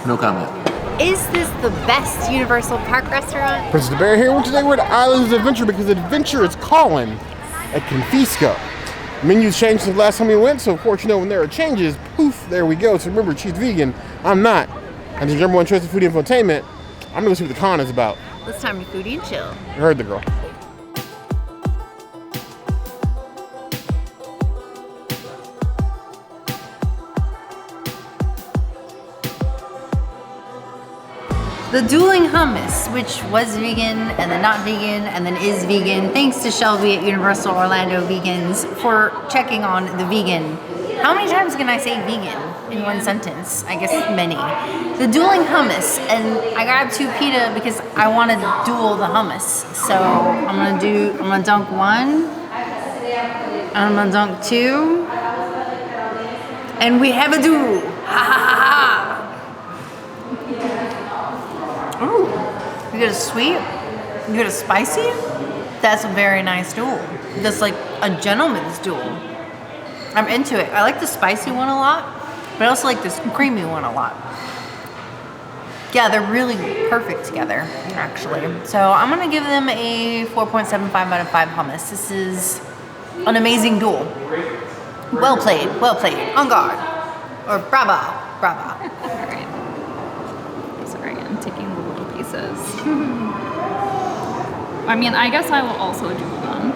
No comment. Is this the best Universal Park restaurant? Princess the Bear here. Today we're at Islands of Adventure because adventure is calling at Confisco. Menus changed since the last time we went, so of course you know when there are changes, poof, there we go. So remember, she's vegan, I'm not. And the number one choice of food infotainment, I'm gonna see what the con is about. It's time to foodie and chill. You heard the girl. The Dueling Hummus, which was vegan and then not vegan and then is vegan. Thanks to Shelby at Universal Orlando Vegans for checking on the vegan. How many times can I say vegan in one sentence? I guess many. The Dueling Hummus, and I grabbed 2 pita because I want to duel the hummus. So I'm gonna dunk 1, and I'm gonna dunk 2, and we have a duel. Ha ha ha ha. Ooh, you get a sweet, you get a spicy. That's a very nice duel. That's like a gentleman's duel. I'm into it. I like the spicy one a lot, but I also like this creamy one a lot. Yeah, they're really perfect together, actually. So I'm gonna give them a 4.75 out of 5 hummus. This is an amazing duel. Well played, on guard. Or bravo, bravo. All right. Sorry, I'm taking the little pieces. I mean, I guess I will also duel them.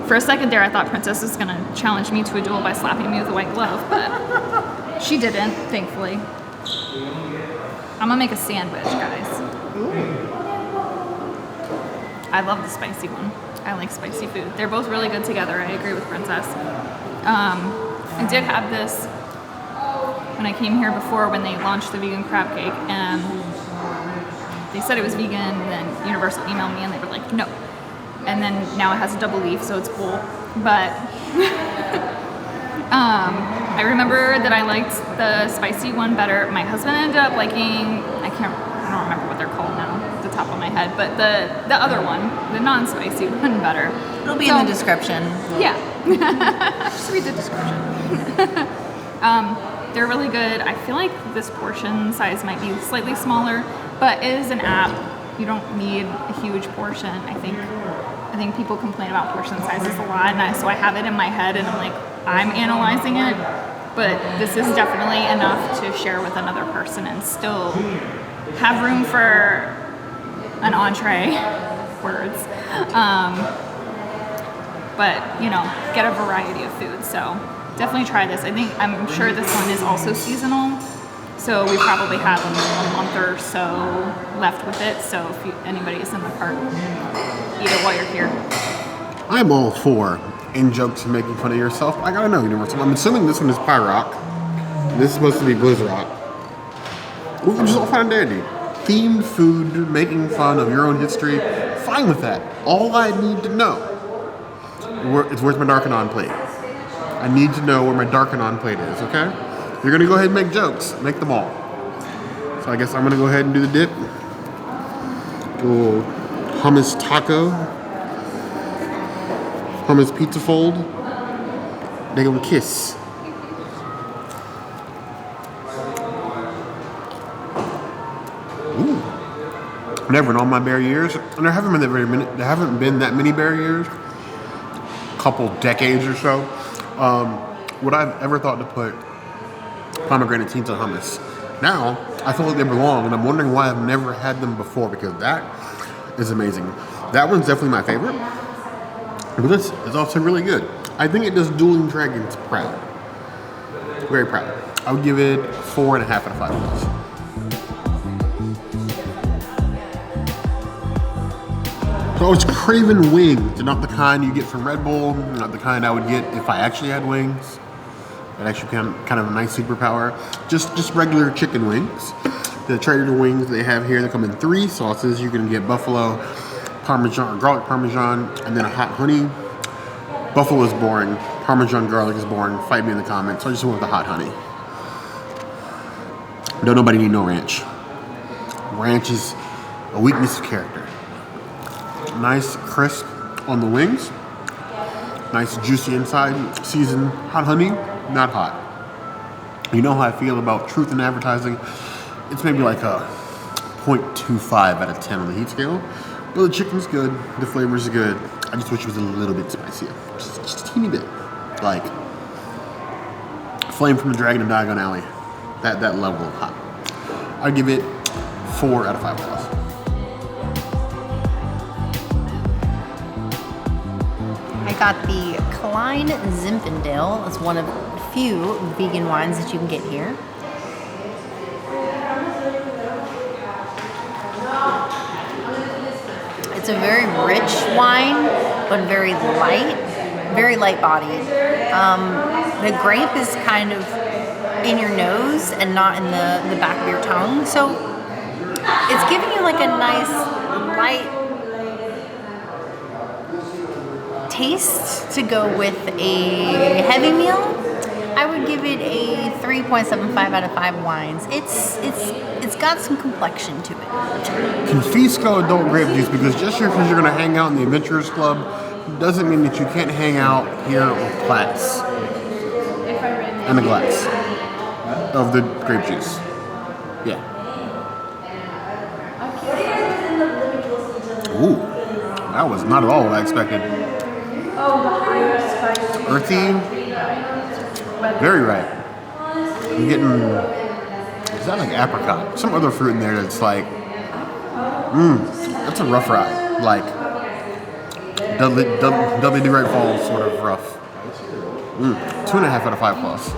For a second there, I thought Princess was gonna challenge me to a duel by slapping me with a white glove, but she didn't, thankfully. I'm gonna make a sandwich, guys. Ooh. I love the spicy one. I like spicy food. They're both really good together. I agree with Princess. I did have this when I came here before when they launched the vegan crab cake, and they said it was vegan, and then Universal emailed me and they were like, no. And then now it has a double leaf, so it's full. But I remember that I liked the spicy one better. My husband ended up liking, I don't remember what they're called now, off the top of my head, but the other one, the non-spicy one, better. It'll be in the description. Yeah. Just read the description. They're really good. I feel like this portion size might be slightly smaller, but it is an app. You don't need a huge portion. I think people complain about portion sizes a lot, and so I have it in my head, and I'm like, I'm analyzing it, but this is definitely enough to share with another person and still have room for an entree, words, but you know, get a variety of food. So definitely try this. I'm sure this one is also seasonal, so we probably have a month or so left with it. So if anybody is in the park, eat it while you're here. I'm all for in jokes and making fun of yourself. I gotta know, Universal. I'm assuming this one is Pie Rock. This is supposed to be Blizzard Rock. Which is all fine and dandy. Themed food, making fun of your own history, fine with that. All I need to know is where's my Darkenon plate. I need to know where my Darkenon plate is, okay? If you're gonna go ahead and make jokes, make them all. So I guess I'm gonna go ahead and do the dip. A little hummus taco. Hummus pizza fold. They gonna kiss. Ooh. Never in all my bear years, and there haven't been that many bear years, couple decades or so, would I've ever thought to put pomegranate seeds on hummus. Now, I feel like they belong, and I'm wondering why I've never had them before, because that is amazing. That one's definitely my favorite, but this is also really good. I think it does Dueling Dragons proud. Very proud. I would give it 4.5 out of 5 stars. So it's Craven wings. They're not the kind you get from Red Bull, not the kind I would get if I actually had wings. That actually kind of a nice superpower. Just regular chicken wings. The Trader wings they have here, they come in 3 sauces. You can get buffalo, parmesan, or garlic parmesan, and then a hot honey. Buffalo is boring. Parmesan garlic is boring. Fight me in the comments. So I just went with the hot honey. Don't nobody need no ranch. Ranch is a weakness of character. Nice crisp on the wings. Nice juicy inside. Seasoned hot honey, not hot. You know how I feel about truth in advertising? It's maybe like a 0.25 out of 10 on the heat scale. But the chicken's good, the flavor's good. I just wish it was a little bit spicier. Just a teeny bit. Like Flame from the Dragon in Diagon Alley. That level of hot. I'd give it 4 out of 5 stars. I got the Cline Zinfandel. It's one of a few vegan wines that you can get here. It's a very rich wine, but very light bodied. The grape is kind of in your nose and not in the back of your tongue. So it's giving you like a nice light taste to go with a heavy meal. I would give it a 3.75 out of 5 wines. It's got some complexion to it. Confisco adult grape juice, because just because you're going to hang out in the Adventurers Club doesn't mean that you can't hang out here with Platts and a glass of the grape juice. Yeah. Ooh, that was not at all what I expected. Earthy, very ripe. I'm getting, is that like apricot? Some other fruit in there that's like, that's a rough ride. Like, Dudley Do Right Falls sort of rough. 2.5 out of 5 plus.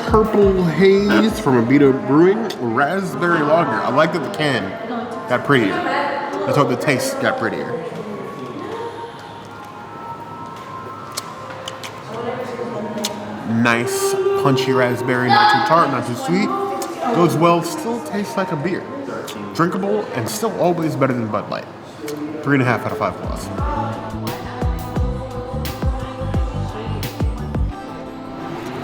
Purple Haze from Abita Brewing, raspberry lager. I like that the can got prettier. Let's hope the taste got prettier. Nice, punchy raspberry, not too tart, not too sweet. Goes well, still tastes like a beer. Drinkable and still always better than Bud Light. 3.5 out of 5 plus.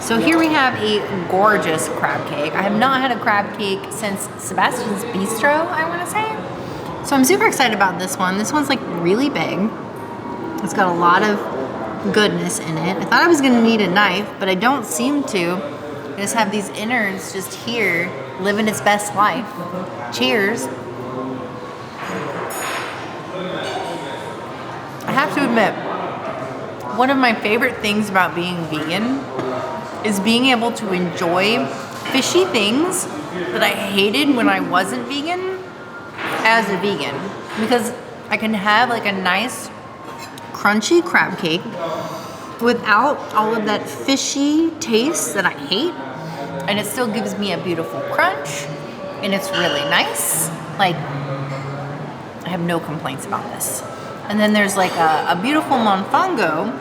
So here we have a gorgeous crab cake. I have not had a crab cake since Sebastian's Bistro, I want to say. So I'm super excited about this one. This one's like really big. It's got a lot of goodness in it. I thought I was going to need a knife, but I don't seem to. I just have these innards just here, living its best life. Cheers. I have to admit, one of my favorite things about being vegan is being able to enjoy fishy things that I hated when I wasn't vegan as a vegan. Because I can have like a nice crunchy crab cake without all of that fishy taste that I hate, and it still gives me a beautiful crunch, and it's really nice. Like, I have no complaints about this. And then there's like a beautiful mofongo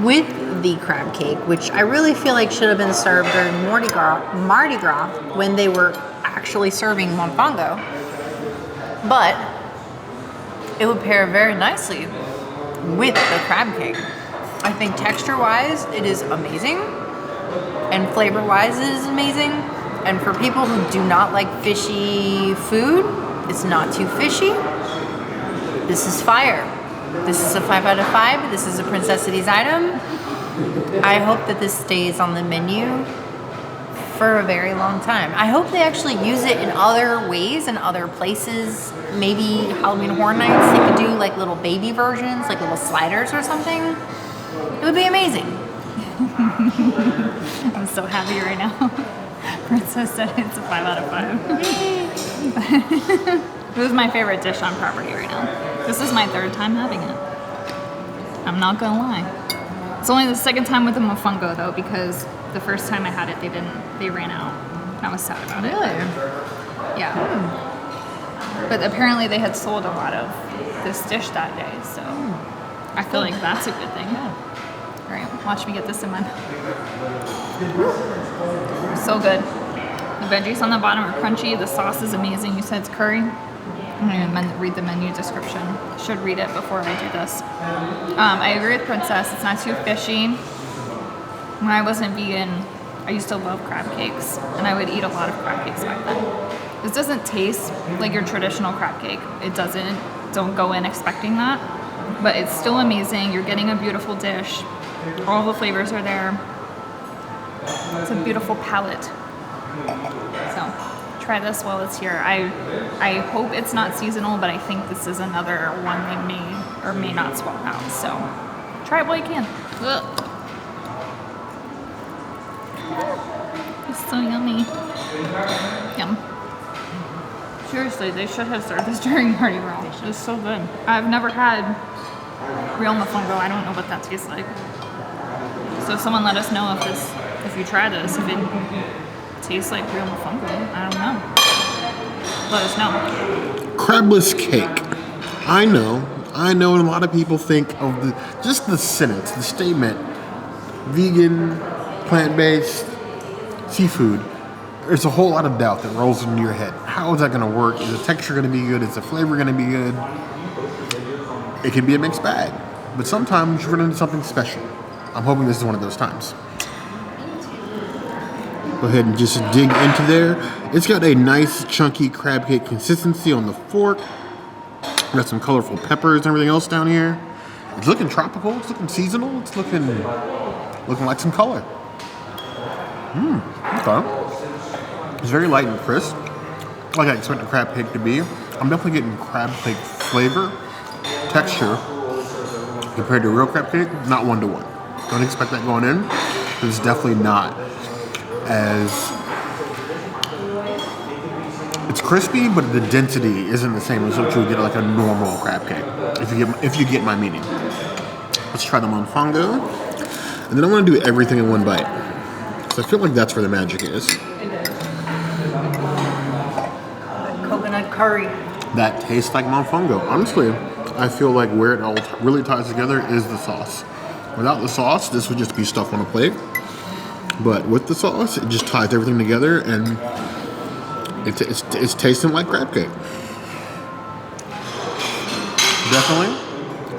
with the crab cake, which I really feel like should have been served during Mardi Gras when they were actually serving mofongo. But it would pair very nicely with the crab cake. I think texture-wise, it is amazing, and flavor-wise, it is amazing. And for people who do not like fishy food, it's not too fishy. This is fire. This is a 5 out of 5. This is a Princessities item. I hope that this stays on the menu for a very long time. I hope they actually use it in other ways in other places. Maybe Halloween Horror Nights, they could do like little baby versions, like little sliders or something. It would be amazing. I'm so happy right now. Princess said it's a 5 out of 5. This is my favorite dish on property right now. This is my 3rd time having it. I'm not gonna lie. It's only the 2nd time with the mofongo though, because the first time I had it, they ran out. I was sad about it. Really? Yeah. But apparently they had sold a lot of this dish that day, so I feel like that's a good thing. All right, watch me get this in my mouth. So good. The veggies on the bottom are crunchy. The sauce is amazing. You said it's curry. I'm going to read the menu description. Should read it before I do this. I agree with Princess. It's not too fishy. When I wasn't vegan, I used to love crab cakes, and I would eat a lot of crab cakes back then. This doesn't taste like your traditional crab cake. It doesn't. Don't go in expecting that. but it's still amazing. You're getting a beautiful dish. All the flavors are there. It's a beautiful palette. So try this while it's here. I hope it's not seasonal, but I think this is another one they may or may not swap out. So try it while you can. Ugh. It's so yummy. Yum. Seriously, they should have served this during Mardi Gras. It's so good. I've never had real mofongo. I don't know what that tastes like. So someone let us know if you try this, if it tastes like real mofongo. I don't know. Let us know. Crabless cake. I know, and a lot of people think of the sentence, the statement, vegan, plant-based, seafood. There's a whole lot of doubt that rolls into your head. How is that going to work? Is the texture going to be good? Is the flavor going to be good? It can be a mixed bag, but sometimes you run into something special. I'm hoping this is one of those times. Go ahead and just dig into there. It's got a nice chunky crab cake consistency on the fork. Got some colorful peppers and everything else down here. It's looking tropical. It's looking seasonal. It's looking like some color. Okay. It's very light and crisp, like I expect a crab cake to be. I'm definitely getting crab cake flavor, texture, compared to a real crab cake, not 1-to-1. Don't expect that going in, but it's definitely not as... It's crispy, but the density isn't the same as what you would get like a normal crab cake, if you get my meaning. Let's try the mofongo, and then I want to do everything in one bite. So I feel like that's where the magic is. Coconut curry. That tastes like mofongo. Honestly, I feel like where it all really ties together is the sauce. Without the sauce, this would just be stuff on a plate. But with the sauce, it just ties everything together, and it's tasting like crab cake. Definitely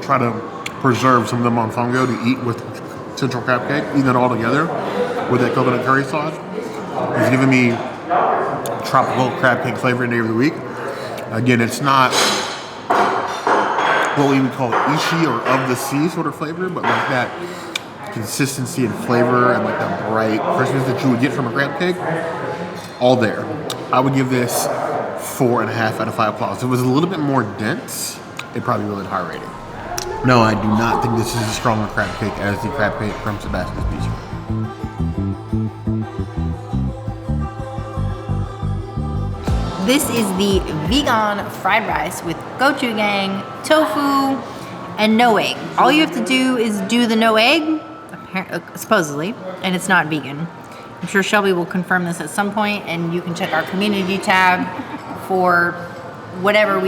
try to preserve some of the mofongo to eat with central crab cake, eating it all together with that coconut curry sauce. It's giving me tropical crab cake flavor every day of the week. Again, it's not what we would call ishi or of the sea sort of flavor, but like that consistency and flavor and like that bright crispness that you would get from a crab cake, all there. I would give this 4.5 out of 5 claws. If it was a little bit more dense, it'd probably be a really high rating. No, I do not think this is as strong a crab cake as the crab cake from Sebastian's Beach. This is the vegan fried rice with gochujang, tofu, and no egg. All you have to do is do the no egg, supposedly, and it's not vegan. I'm sure Shelby will confirm this at some point, and you can check our community tab for whatever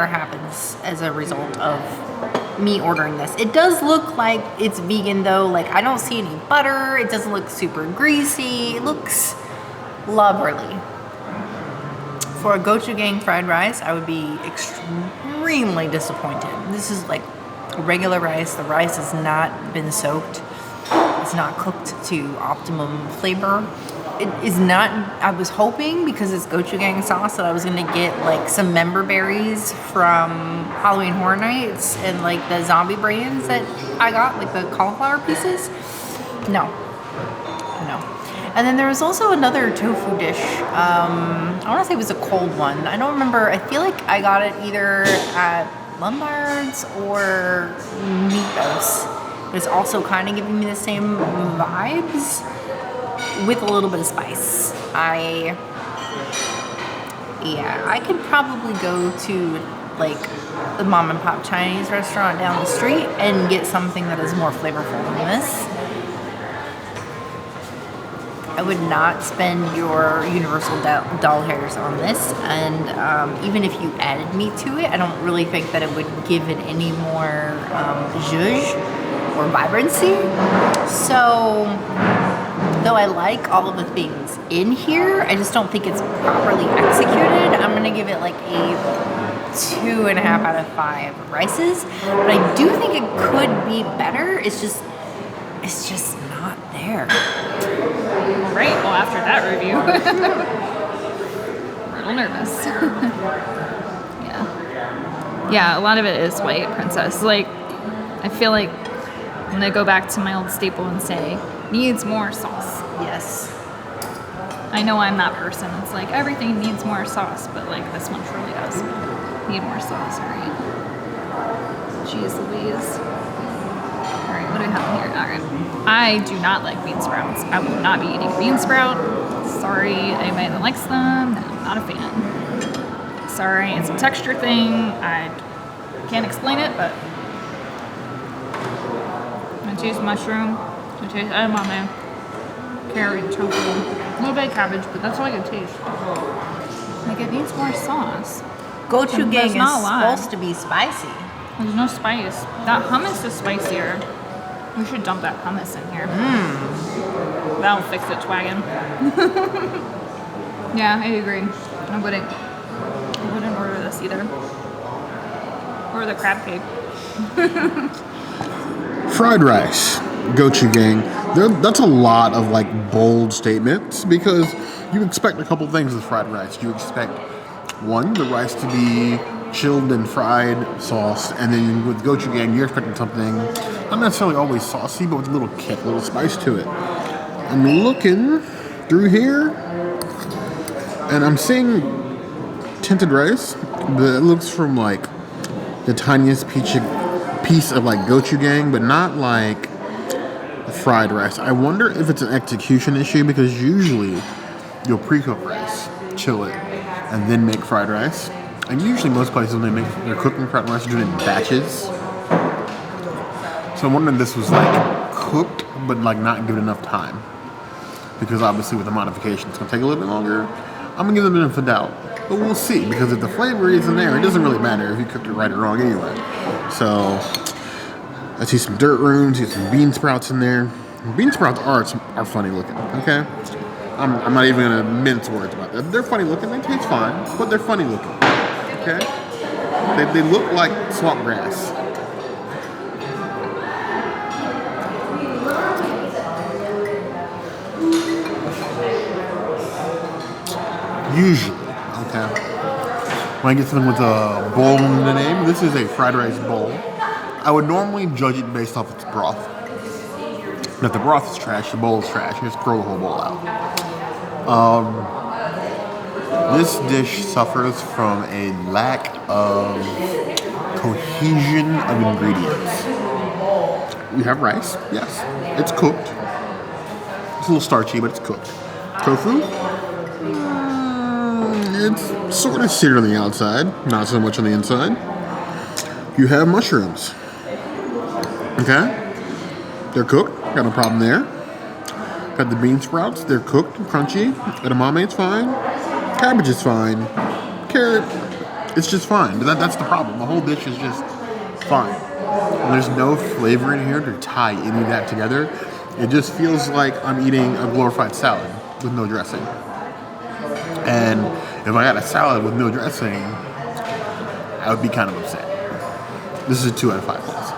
happens as a result of me ordering this. It does look like it's vegan though. Like I don't see any butter. It doesn't look super greasy. It looks lovely. For a gochujang fried rice, I would be extremely disappointed. This is like regular rice. The rice has not been soaked. It's not cooked to optimum flavor. It is not, I was hoping because it's gochujang sauce that I was gonna get like some member berries from Halloween Horror Nights and like the zombie brands that I got, like the cauliflower pieces. No. And then there was also another tofu dish. I want to say it was a cold one. I don't remember. I feel like I got it either at Lombard's or Mythos. But it's also kind of giving me the same vibes with a little bit of spice. I could probably go to like the mom and pop Chinese restaurant down the street and get something that is more flavorful than this. I would not spend your universal doll hairs on this, and even if you added meat to it, I don't really think that it would give it any more zhuzh or vibrancy. So, though I like all of the things in here, I just don't think it's properly executed. I'm gonna give it like a 2.5 out of 5 rices, but I do think it could be better. It's just not there. All right, well, after that review, a little nervous. Yeah, a lot of it is white, princess. Like, I feel like I'm gonna go back to my old staple and say, needs more sauce. Yes. I know I'm that person. It's like, everything needs more sauce, but like, this one truly does need more sauce, all right? Jeez Louise. All right, what do we have here? All right. I do not like bean sprouts. I will not be eating a bean sprout. Sorry, anybody that likes them, I'm not a fan. Sorry, it's a texture thing. I can't explain it, but I taste mushroom. I taste edamame, carrot, tofu, a little bit of cabbage, but that's all I can taste. Like, it needs more sauce. Gochujang is not a lot. supposed to be spicy. There's no spice. That hummus is spicier. We should dump that hummus in here. That'll fix it, twaggin. Yeah, I agree. I wouldn't order this either. Or the crab cake. Fried rice, gochujang. That's a lot of like bold statements because you expect a couple things with fried rice. You expect one, the rice to be chilled and fried sauce, and then with gochujang, you're expecting something not necessarily always saucy, but with a little kick, a little spice to it. I'm looking through here, and I'm seeing tinted rice, but it looks from like the tiniest piece of like gochujang, but not like fried rice. I wonder if it's an execution issue because usually you'll pre-cook rice, chill it, and then make fried rice. And usually most places when they're cooking fried rice, they're doing it in batches. So I'm wondering if this was like cooked, but like not given enough time. Because obviously with the modification, it's gonna take a little bit longer. I'm gonna give them a benefit of doubt, but we'll see. Because if the flavor isn't there, it doesn't really matter if you cooked it right or wrong anyway. So I see some dirt rooms, see some bean sprouts in there. Bean sprouts are funny looking. Okay, I'm not even gonna mince words about that. They're funny looking. They taste fine, but they're funny looking. Okay, they look like swamp grass. Usually, okay. When I get something with a bowl in the name, this is a fried rice bowl. I would normally judge it based off its broth. And if the broth is trash, the bowl is trash. You just throw the whole bowl out. This dish suffers from a lack of cohesion of ingredients. We have rice, yes. It's cooked. It's a little starchy, but it's cooked. Tofu? It's sort of seared on the outside, not so much on the inside. You have mushrooms. Okay? They're cooked, got no problem there. Got the bean sprouts, they're cooked, crunchy. Edamame, it's fine. Cabbage is fine. Carrot, it's just fine. But that's the problem. The whole dish is just fine. And there's no flavor in here to tie any of that together. It just feels like I'm eating a glorified salad with no dressing. And if I had a salad with no dressing, I would be kind of upset. This is a 2 out of 5 plus.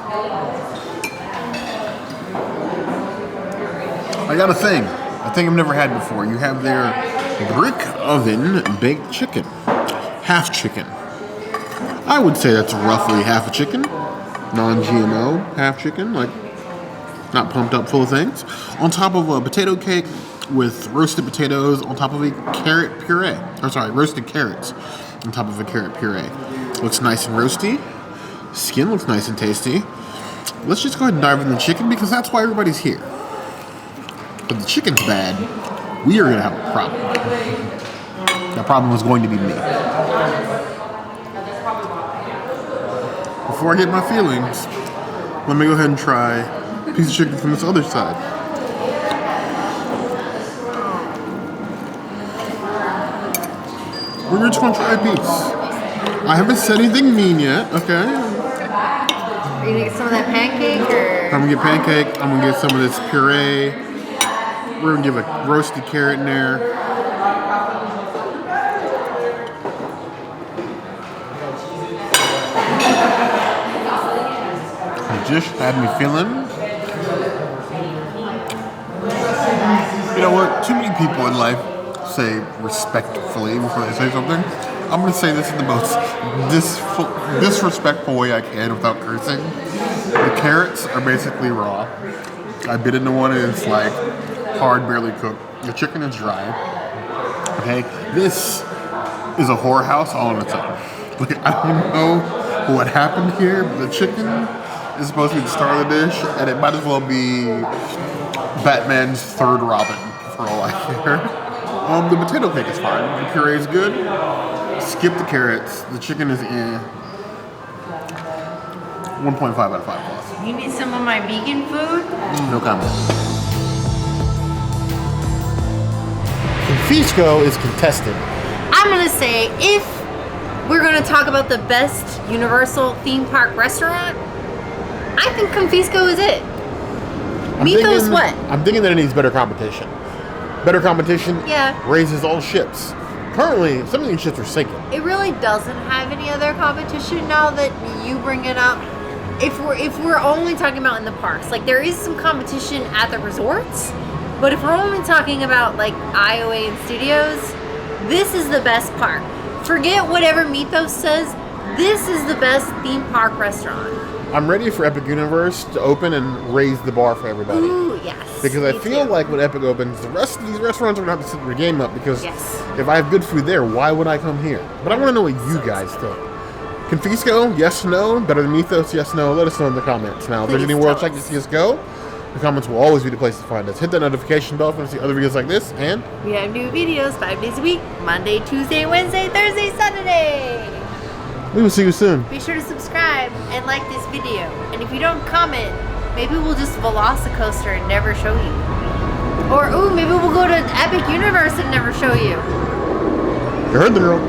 I got a thing I've never had before. You have their brick oven baked chicken. Half chicken. I would say that's roughly half a chicken. Non-GMO half chicken, like not pumped up full of things. On top of a potato cake with roasted potatoes on top of a carrot puree. Roasted carrots on top of a carrot puree. Looks nice and roasty. Skin looks nice and tasty. Let's just go ahead and dive into the chicken because that's why everybody's here. If the chicken's bad, we are going to have a problem. That problem was going to be me. Before I get my feelings, let me go ahead and try a piece of chicken from this other side. We're just going to try a piece. I haven't said anything mean yet, okay? Are you going to get some of that pancake or? I'm going to get pancake. I'm going to get some of this puree. We're going to give a roasted carrot in there. It just had me feeling. You know what? Too many people in life say respectfully before they say something. I'm gonna say this in the most disrespectful way I can without cursing. The carrots are basically raw. I bit into one and it's like hard, barely cooked. The chicken is dry. Okay, this is a whorehouse all on its own. Like, I don't know what happened here, but the chicken is supposed to be the star of the dish, and it might as well be Batman's third Robin for all I care. The potato cake is fine. The puree is good. Skip the carrots. The chicken is 1.5 out of 5 plus. You need some of my vegan food? No comment. Confisco is contested. I'm gonna say if we're gonna talk about the best Universal theme park restaurant, I think Confisco is it. Mythos what? I'm thinking that it needs better competition. Better competition raises all ships. Currently, some of these ships are sinking. It really doesn't have any other competition now that you bring it up. If we're only talking about in the parks, like there is some competition at the resorts, but if we're only talking about like Iowa and Studios, this is the best park. Forget whatever Mythos says. This is the best theme park restaurant. I'm ready for Epic Universe to open and raise the bar for everybody. Ooh, yes. Because I feel like when Epic opens, the rest of these restaurants are going to have to set their game up because if I have good food there, why would I come here? But I want to know what you guys think. Confisco, yes, no? Better than Mythos, yes, no? Let us know in the comments. Now, if there's any world check to see us go, the comments will always be the place to find us. Hit that notification bell if you want to see other videos like this, and we have new videos 5 days a week, Monday, Tuesday, Wednesday, Thursday, Saturday. We will see you soon. Be sure to subscribe and like this video. And if you don't comment, maybe we'll just Velocicoaster and never show you. Or, ooh, maybe we'll go to Epic Universe and never show you. You heard the girl.